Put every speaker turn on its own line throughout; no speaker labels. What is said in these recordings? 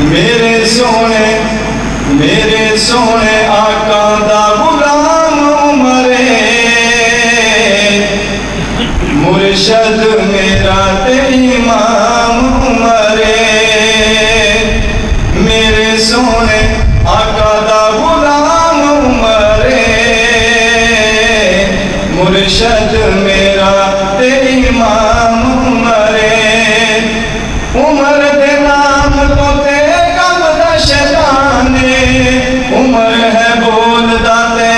میرے سونے آقا دا غلام عمرے مرشد میرا تے امام عمرے میرے سونے آقا دا غلام عمرے مرشد میرا تے امام عمرے عمر دے نام تو تے کم دا شیطان عمر ہے بول دا تے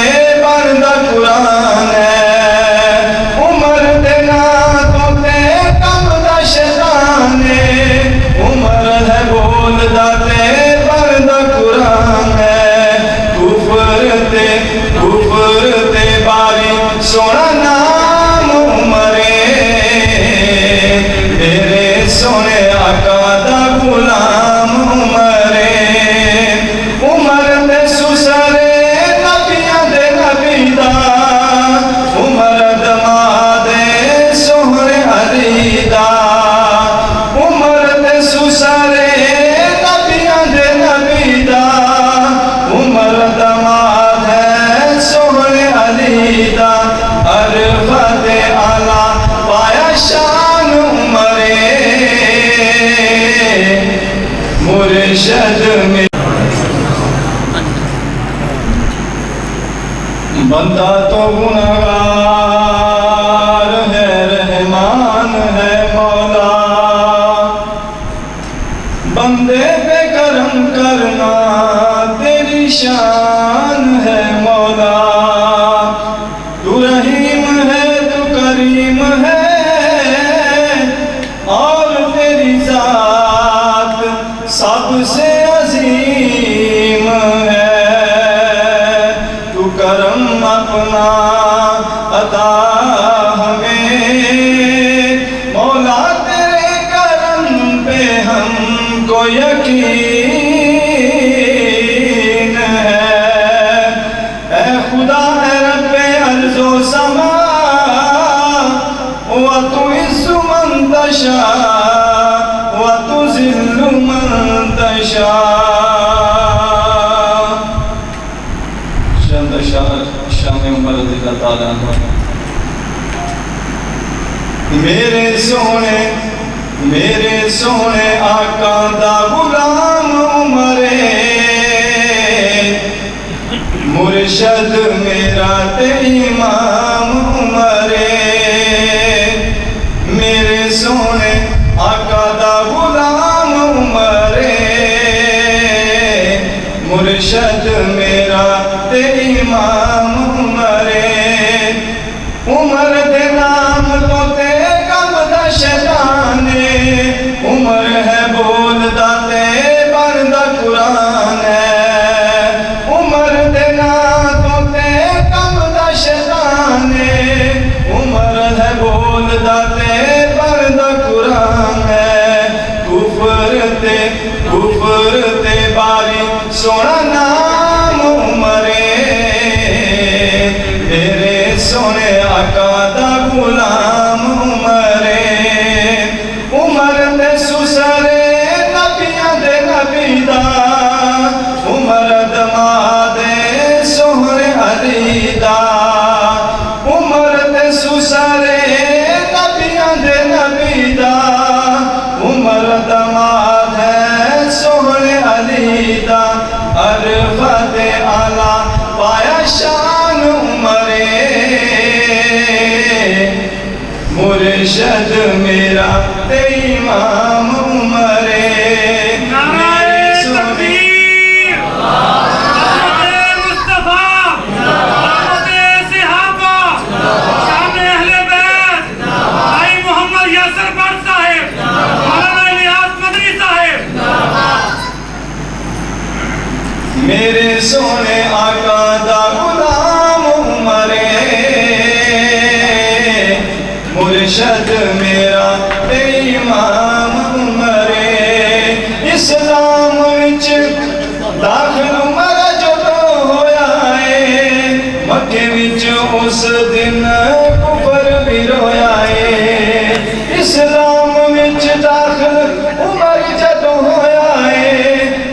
بندہ قرآن ہے عمر دے نام تو تے کم دا شیطان عمر ہے بول دا تے بندہ قرآن ہے کفر تے باری سونا نام عمرے میرے سونے آقا دا غلام عمرے عمر دے سسرے نبیاں دے نبی دا عمر دماد سوہرے علی دا عمر دے سسرے نبیاں دے نبی دا عمر دماد سوہرے علی دا عرفت اعلیٰ پایا شان عمرے مرشد میں بندہ تو گناہگار ہے رحمان ہے مولا بندے پہ کرم کرنا تیری شان ہے مولا تو رحیم ہے تو کریم ہے اور تیری ذات سب سے عظیم ہے تو کرم اپنا عطا ہمیں مولا تیرے کرم پہ ہم کو یقین ہے اے خدا اے رب ارض و سما وتعز من تشاء وتذل من تشاء شام عمر رضی اللہ تعالیٰ عنہ میرے سونے آقا دا غلام عمرے مرشد میرا تے امام عمرے میرے سونے آقا دا غلام عمرے مرشد میرا تے امام عمرے عمر دے نام تو تے کم دا شیطان عمر ہے بول دا تے بندہ قرآن ہے عمر دے نام تو تے کم دا شیطان عمر ہے بول دا تے بندہ قرآن ہے کفر تے باری سونا نام عمرے میرے سونے آقا دا غلام عمرے عمر دے سسرے نبیاں دے نبی دا عمر دماد سوہرے علی دا عمر دے سسرے نبیاں دے نبی دا عمر دماد سوہرے علی دا عرفت اعلیٰ پایا شان عمرے مرشد میرا تے امام عمرے
نعرہ تکبیر محمد مصطفیٰ محمد صحابہ شام اہل بیت بھائی محمد یاسر بٹ صاحب مولانا الیاس مدنی صاحب
میرے سونے آقا دا غلام عمرے مرشد میرا تے امام عمرے اسلام وچ داخل عمر جدو ہویا ہے مکے وچ اس دن کفر بھی رویا ہے اسلام وچ داخل عمر جدو ہویا ہے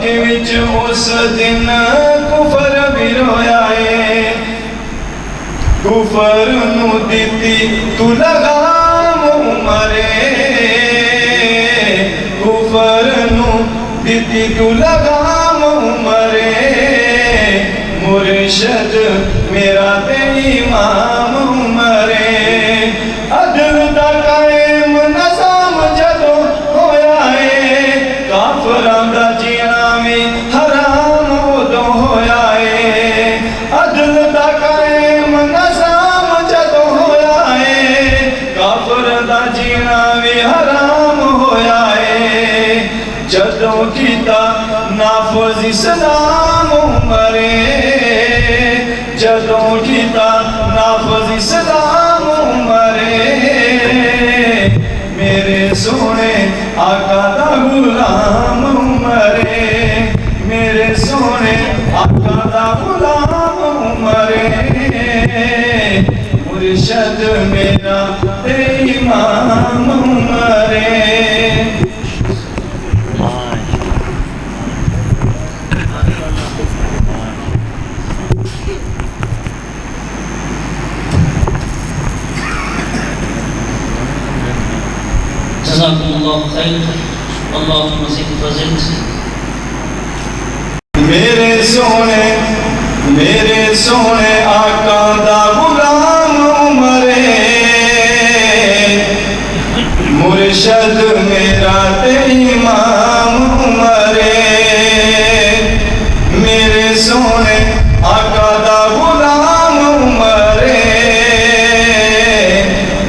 کے وچ اس دن کفر بھی رویا ہے کفر نو دیتی تو لگام عمرے کفر نو دیتی تو لگام عمرے مرشد میرا تے امام عمرے عدل دا قائم نظام جدو ہویا ہے کافران دا جینا میں حرام ادو ہویا ہے عدل دا قائم نظام جدو ہویا ہے کافر دا جینا میں حرام ہویا ہے جدو کیتا نافذ اسلام عمرے جدو کیتا نافذ اسلام عمرے میرے سونے آقا دا غلام عمرے میرے سونے آقا دا غلام عمرے مرشد میرا تے امام عمرے
جزاکم اللہ خیر اللہم زد فزد
میرے سونے آقا دا غلام عمرے مرشد میرا تے امام عمرے میرے سونے آقا دا غلام عمرے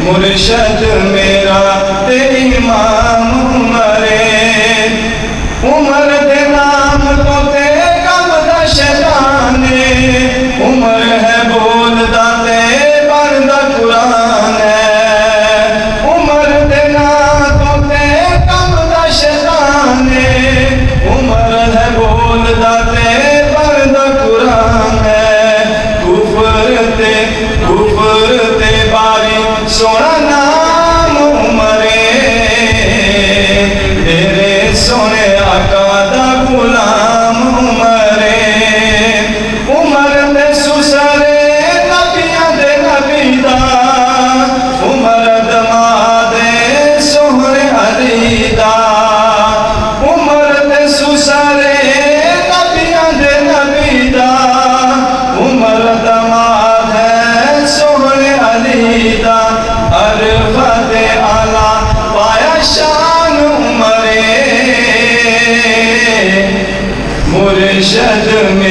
مرشد میرا تے امام عمرے عمر دے نام تو تے کم دا شیطانے عمر ہے بول دا تے بردہ قرآن ہے عمر دے نام تو تے کم دا شیطانے عمر ہے بول دا تے بردہ قرآن ہے کفر تے باری سونا نام عمرے میرے سونے آقا دا غلام عمرے عمر دے سسرے نبیاں دے نبی دا عمر دماد سہرے علی دا عمر دے سسرے نبیاں دے نبی دا عمر دماد سہرے علی دا عرفت اعلیٰ پایا شان عمرے مرشد میں